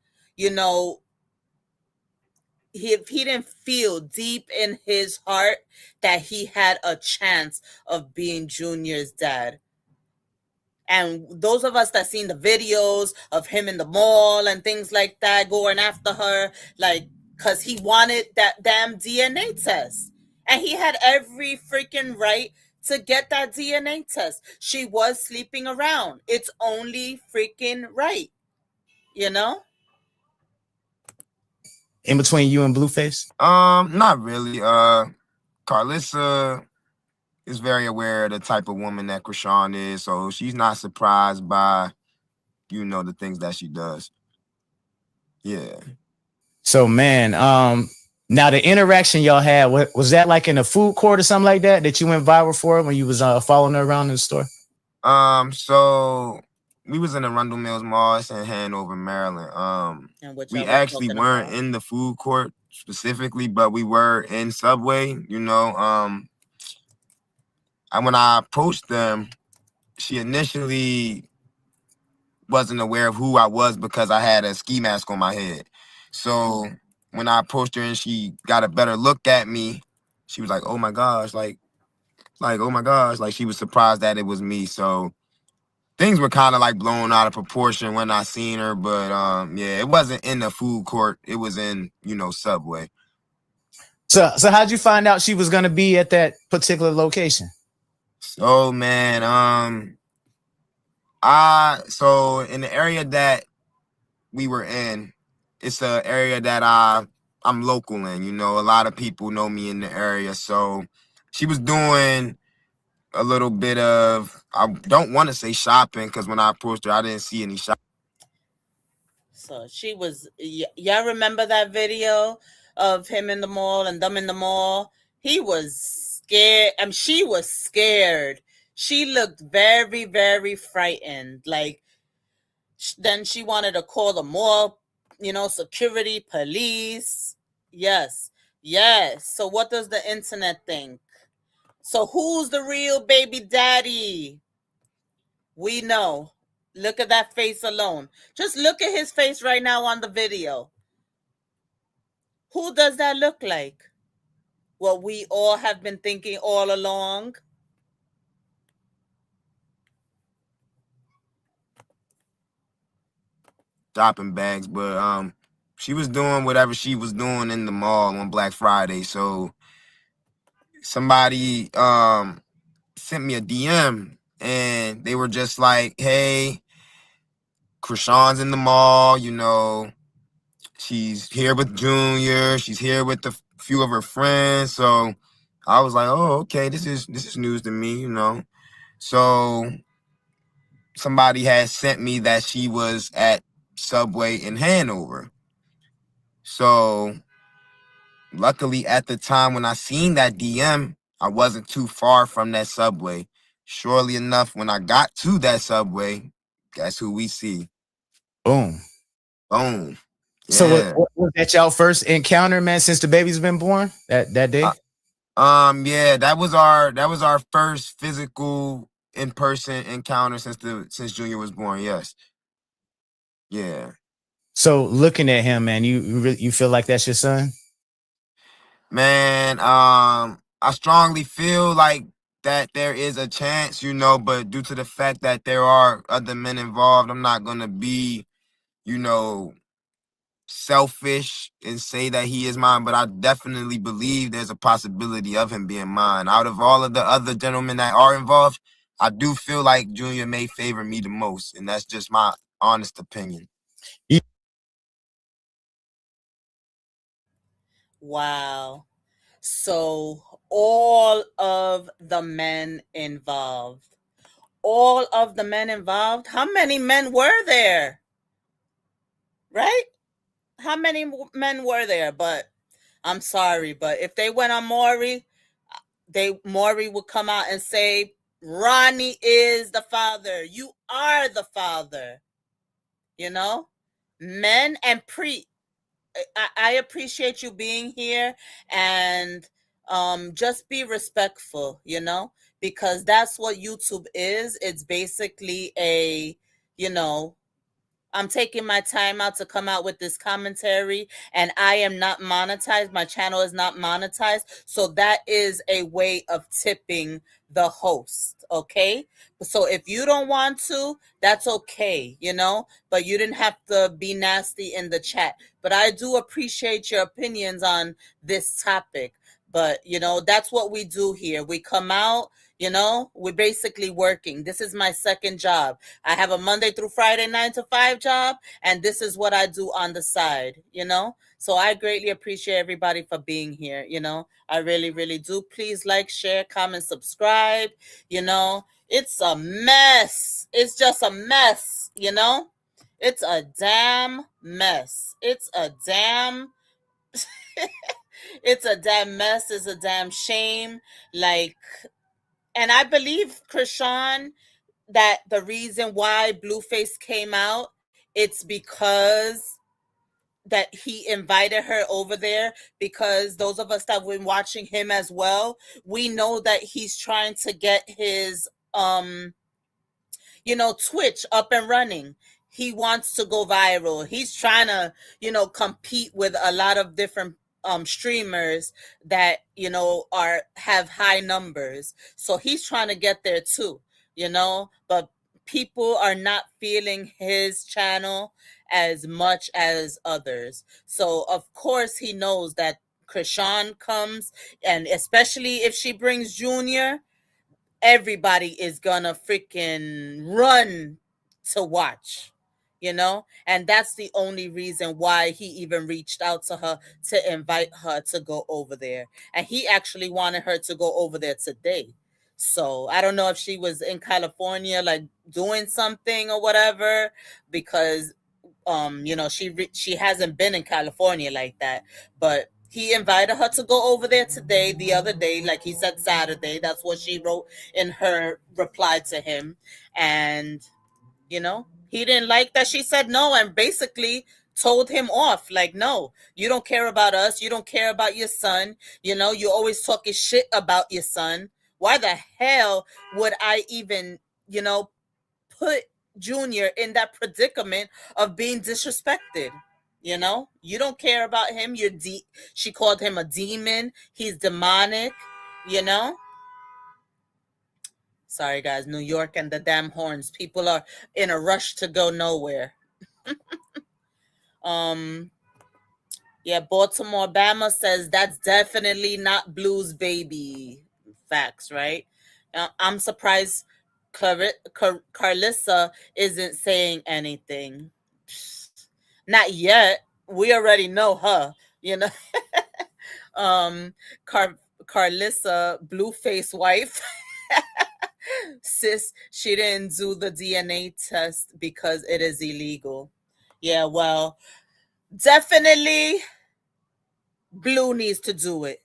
if he didn't feel deep in his heart that he had a chance of being Junior's dad. And those of us that seen the videos of him in the mall and things like that, going after her, like, because he wanted that damn DNA test. And he had every freaking right to get that DNA test. She was sleeping around. It's only freaking right, in between you and Blueface? Not really. Carlissa is very aware of the type of woman that Chrisean is, so she's not surprised by, the things that she does. Yeah. So, man, now the interaction y'all had, was that like in a food court or something like that you went viral for when you was following her around in the store? So we was in the Rundle Mills Mall in Hanover, Maryland. We actually weren't in the food court specifically, but we were in Subway, and when I approached them, she initially wasn't aware of who I was because I had a ski mask on my head. So when I approached her and she got a better look at me, she was like, "Oh my gosh," like, "Oh my gosh," like she was surprised that it was me. So things were kind of like blown out of proportion when I seen her, but yeah, it wasn't in the food court. It was in, Subway. So how'd you find out she was gonna be at that particular location? So man, so in the area that we were in, it's an area that I'm local in. A lot of people know me in the area. So she was doing a little bit of, I don't want to say shopping, because when I approached her, I didn't see any shopping. So she was, y'all remember that video of him in the mall and them in the mall? He was scared. She was scared. She looked very, very frightened. Like, then she wanted to call the mall, security, police, Yes. Yes. So what does the internet think? So who's the real baby daddy? We know. Look at that face alone. Just look at his face right now on the video. Who does that look like? What we all have been thinking all along. Dropping bags, but she was doing whatever she was doing in the mall on Black Friday. So somebody sent me a DM and they were just like, "Hey, Chrisean's in the mall, you know, she's here with Junior, she's here with a few of her friends." So I was like, "Oh, okay, this is news to me, you know." So somebody had sent me that she was at Subway in Hanover. So luckily at the time when I seen that DM, I wasn't too far from that Subway. Surely enough, when I got to that Subway, guess who we see? Boom. Boom. So Yeah. was that y'all first encounter, man, since the baby's been born? That day? Uh, yeah, that was our first physical in-person encounter since Junior was born. Yes. Yeah. So looking at him, man, you feel like that's your son? Man, I strongly feel like that there is a chance, you know, but due to the fact that there are other men involved, I'm not gonna be, you know, selfish and say that he is mine, but I definitely believe there's a possibility of him being mine. Out of all of the other gentlemen that are involved, I do feel like Junior may favor me the most, and that's just my honest opinion. Wow. So all of the men involved. All of the men involved. How many men were there? Right? How many men were there? But I'm sorry, but if they went on Maury, Maury would come out and say, Ronnie is the father. You are the father. You know? Men and I appreciate you being here, and just be respectful, you know, because that's what YouTube is. It's basically you know, I'm taking my time out to come out with this commentary, and I am not monetized. My channel is not monetized. So that is a way of tipping the host. Okay. So if you don't want to, that's okay, you know, but you didn't have to be nasty in the chat. But I do appreciate your opinions on this topic. But, you know, that's what we do here. We come out, you know, we're basically working. This is my second job. I have a Monday through Friday 9 to 5 job, and this is what I do on the side, you know? So I greatly appreciate everybody for being here, you know? I really, really do. Please like, share, comment, subscribe, you know? It's a mess. It's just a mess, you know? It's a damn mess. It's a damn mess. It's a damn shame. Like, and I believe Chrisean that the reason why Blueface came out, it's because that he invited her over there, because those of us that have been watching him as well, we know that he's trying to get his you know, Twitch up and running. He wants to go viral. He's trying to, you know, compete with a lot of different streamers that, you know, have high numbers. So he's trying to get there too, you know, but people are not feeling his channel as much as others. So of course he knows that Chrisean comes, and especially if she brings Junior, everybody is gonna freaking run to watch, you know? And that's the only reason why he even reached out to her to invite her to go over there. And he actually wanted her to go over there today. So I don't know if she was in California, like doing something or whatever, because you know, she hasn't been in California like that, but he invited her to go over there today, the other day, like he said Saturday. That's what she wrote in her reply to him. And you know, he didn't like that she said no, and basically told him off. Like, no, you don't care about us. You don't care about your son. You always talking shit about your son. Why the hell would I even, put Junior in that predicament of being disrespected? You don't care about him. She called him a demon. He's demonic, you know? Sorry, guys. New York and the damn horns. People are in a rush to go nowhere. um, yeah, Baltimore Bama says that's definitely not Blue's baby. Facts, right? I'm surprised Carlissa isn't saying anything. Not yet. We already know her, you know. um, Carlissa, Blueface wife. Sis, she didn't do the DNA test because it is illegal. Yeah, well, definitely Blue needs to do it.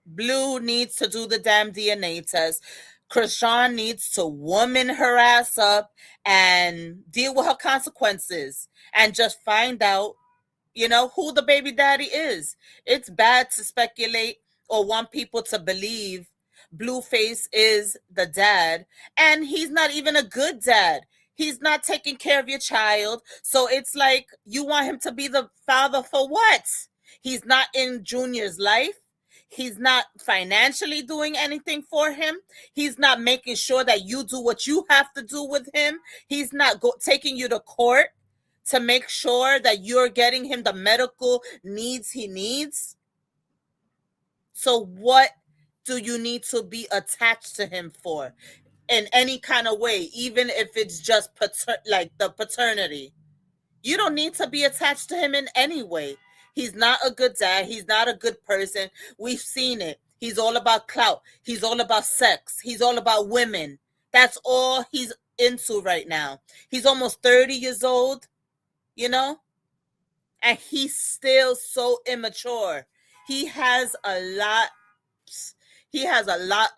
Blue needs to do the damn DNA test. Chrisean needs to woman her ass up and deal with her consequences and just find out, who the baby daddy is. It's bad to speculate or want people to believe Blueface is the dad, and he's not even a good dad. He's not taking care of your child. So it's like, you want him to be the father for what? He's not in Junior's life. He's not financially doing anything for him. He's not making sure that you do what you have to do with him. He's not taking you to court to make sure that you're getting him the medical needs he needs. So what do you need to be attached to him for in any kind of way, even if it's just like the paternity? You don't need to be attached to him in any way. He's not a good dad. He's not a good person. We've seen it. He's all about clout. He's all about sex. He's all about women. That's all he's into right now. He's almost 30 years old, and he's still so immature. He has a lot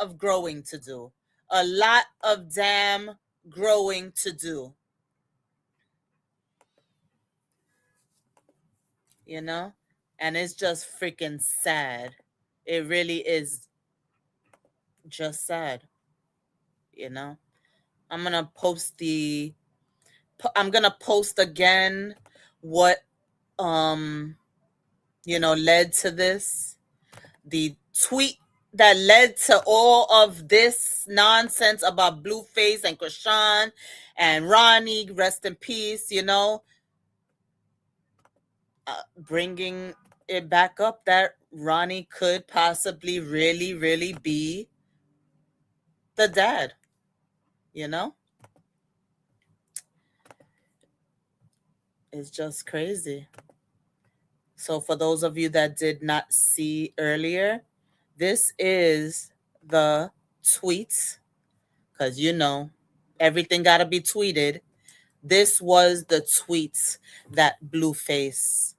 of growing to do. A lot of damn growing to do. And it's just freaking sad. It really is just sad. I'm gonna post again what led to this. The tweet that led to all of this nonsense about Blueface and Chrisean and Ronnie, rest in peace, bringing it back up that Ronnie could possibly really, really be the dad, It's just crazy. So for those of you that did not see earlier, this is the tweet, because everything got to be tweeted. This was the tweet that Blueface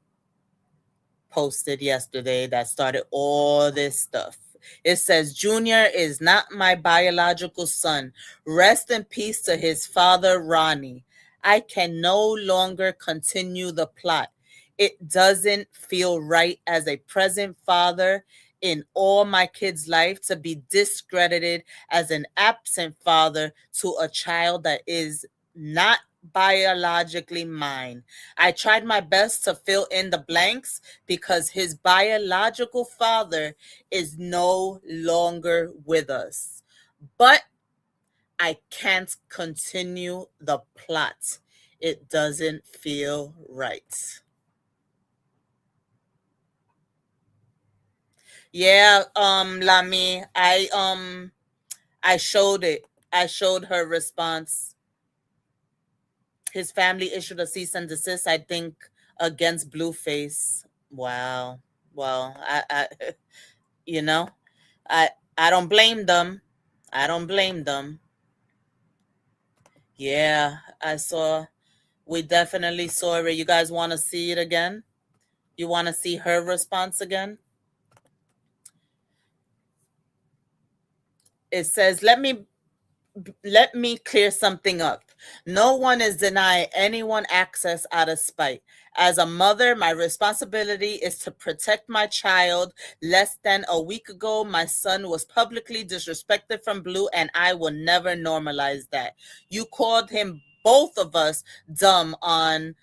posted yesterday that started all this stuff. It says, Junior is not my biological son. Rest in peace to his father, Ronnie. I can no longer continue the plot. It doesn't feel right as a present father in all my kids' life to be discredited as an absent father to a child that is not biologically mine. I tried my best to fill in the blanks because his biological father is no longer with us. But I can't continue the plot. It doesn't feel right. Yeah, Lami, I showed it. I showed her response. His family issued a cease and desist, I think, against Blueface. Wow. Well, I you know, I I don't blame them. I don't blame them. Yeah, we definitely saw it. You guys want to see it again? You want to see her response again? It says, let me clear something up. No one is denying anyone access out of spite. As a mother, my responsibility is to protect my child. Less than a week ago, my son was publicly disrespected from Blue, and I will never normalize that. You called him, both of us, dumb on,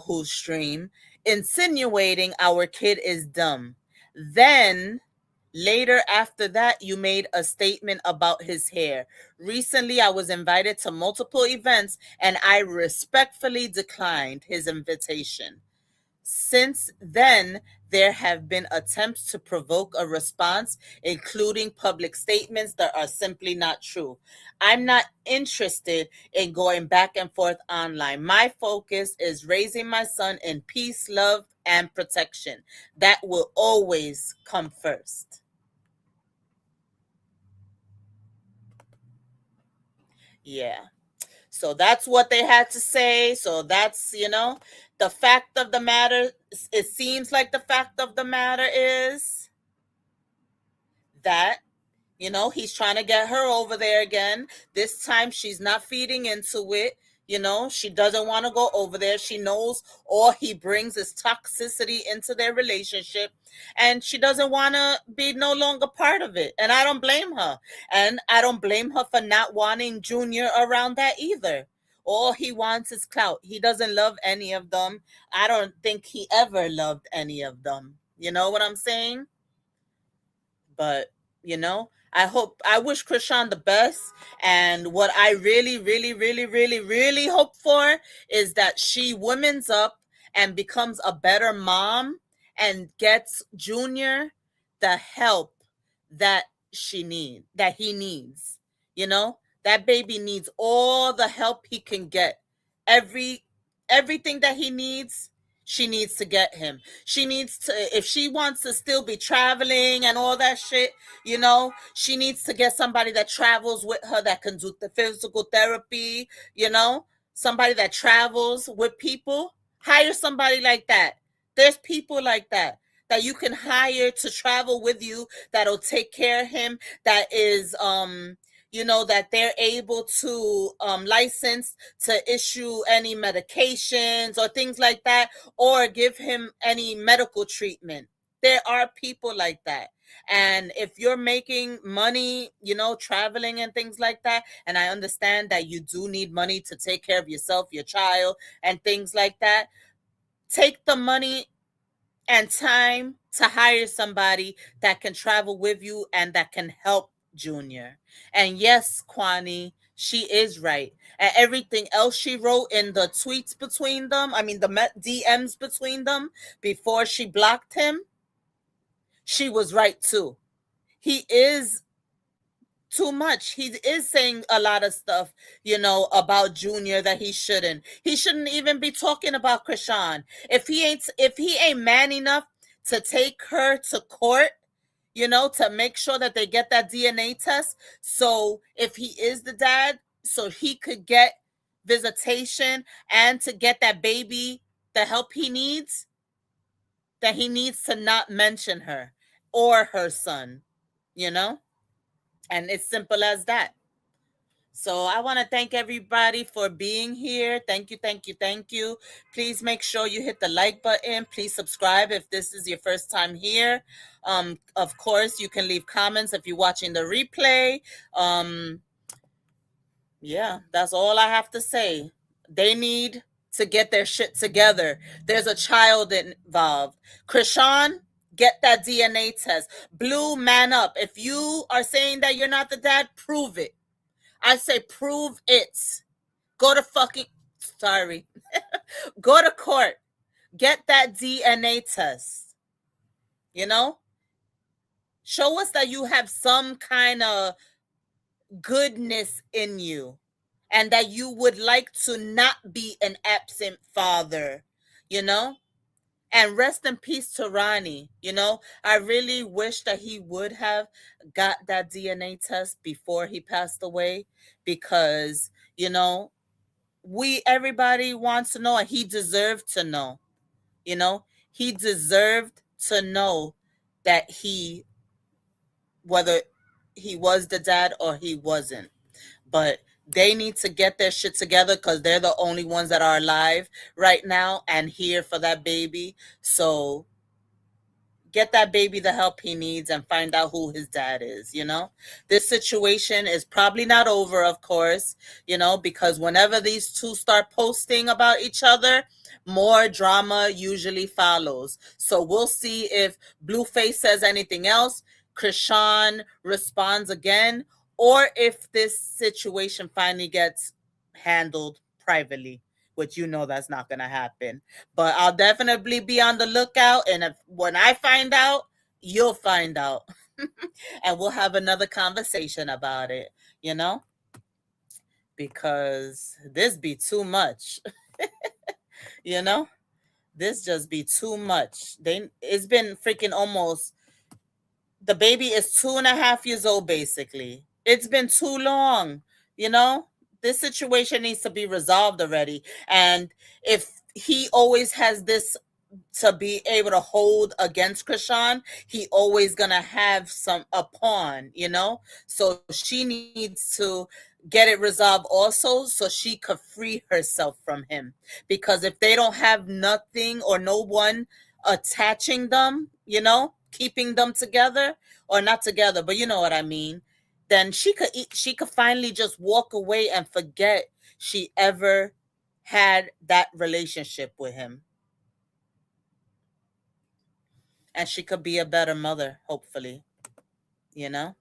whose stream, insinuating our kid is dumb. Then later, after that, you made a statement about his hair. Recently, I was invited to multiple events and I respectfully declined his invitation. Since then, there have been attempts to provoke a response, including public statements that are simply not true. I'm not interested in going back and forth online. My focus is raising my son in peace, love, and protection. That will always come first. Yeah. So that's what they had to say. So that's, the fact of the matter. It seems like the fact of the matter is that he's trying to get her over there again. This time she's not feeding into it. She doesn't want to go over there. She knows all he brings is toxicity into their relationship, and she doesn't want to be no longer part of it. And I don't blame her. And I don't blame her for not wanting Junior around that either. All he wants is clout. He doesn't love any of them. I don't think he ever loved any of them. You know what I'm saying? But I wish Chrisean the best. And what I really, really, really, really, really hope for is that she womens up and becomes a better mom and gets Junior the help that he needs. That baby needs all the help he can get. Every Everything that he needs, she needs to get him. She needs to, if she wants to still be traveling and all that shit, she needs to get somebody that travels with her that can do the physical therapy, somebody that travels with people. Hire somebody like that. There's people like that you can hire to travel with you, that'll take care of him, that is that they're able to license to issue any medications or things like that, or give him any medical treatment. There are people like that. And if you're making money, traveling and things like that, and I understand that you do need money to take care of yourself, your child, and things like that, take the money and time to hire somebody that can travel with you and that can help Junior. And yes, Kwani, she is right. And everything else she wrote in the tweets between them, I mean, the DMs between them before she blocked him, she was right too. He is too much. He is saying a lot of stuff, about Junior that he shouldn't. He shouldn't even be talking about Chrisean. If he ain't man enough to take her to court, to make sure that they get that DNA test. So if he is the dad, so he could get visitation and to get that baby the help he needs, that he needs to not mention her or her son, and it's simple as that. So I want to thank everybody for being here. Thank you, thank you, thank you. Please make sure you hit the like button. Please subscribe if this is your first time here. Of course, you can leave comments if you're watching the replay. Yeah, that's all I have to say. They need to get their shit together. There's a child involved. Chrisean, get that DNA test. Blue, man up. If you are saying that you're not the dad, prove it. I say prove it. Go to fucking, sorry. Go to court. Get that DNA test. Show us that you have some kind of goodness in you and that you would like to not be an absent father, And rest in peace to Ronnie. I really wish that he would have got that DNA test before he passed away, because, everybody wants to know, and he deserved to know. He deserved to know that whether he was the dad or he wasn't. But they need to get their shit together because they're the only ones that are alive right now and here for that baby. So get that baby the help he needs and find out who his dad is, you know? This situation is probably not over, of course, you know, because whenever these two start posting about each other, more drama usually follows. So we'll see if Blueface says anything else, Chrisean responds again, or if this situation finally gets handled privately, which you know that's not going to happen. But I'll definitely be on the lookout. And if, when I find out, you'll find out. And we'll have another conversation about it, you know? Because this be too much, you know? This just be too much. It's been freaking almost, the baby is 2.5 years old, basically. It's been too long, you know? This situation needs to be resolved already. And if he always has this to be able to hold against Chrisean, he always gonna have a pawn, you know? So she needs to get it resolved also so she could free herself from him. Because if they don't have nothing or no one attaching them, you know, keeping them together, or not together, but you know what I mean, then she could finally just walk away and forget she ever had that relationship with him, and she could be a better mother, hopefully, you know.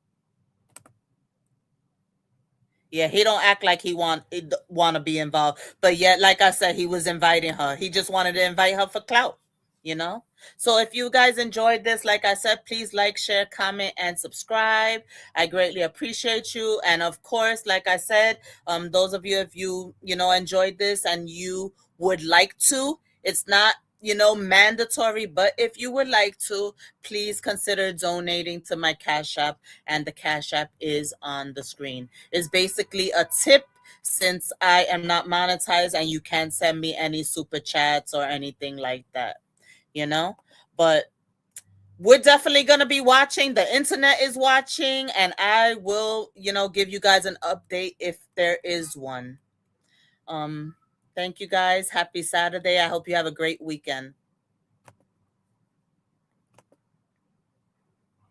Yeah, he don't act like he want to be involved, but yet, like I said, he was inviting her. He just wanted to invite her for clout, you know. So if you guys enjoyed this, like I said, please like, share, comment, and subscribe. I greatly appreciate you. And of course, like I said, those of you, if you enjoyed this and you would like to, it's not mandatory, but if you would like to, please consider donating to my Cash App, and the Cash App is on the screen. It's basically a tip, since I am not monetized and you can't send me any super chats or anything like that, you know. But we're definitely going to be watching. The internet is watching, and I will, give you guys an update if there is one. Um, Thank you guys. Happy Saturday. I hope you have a great weekend.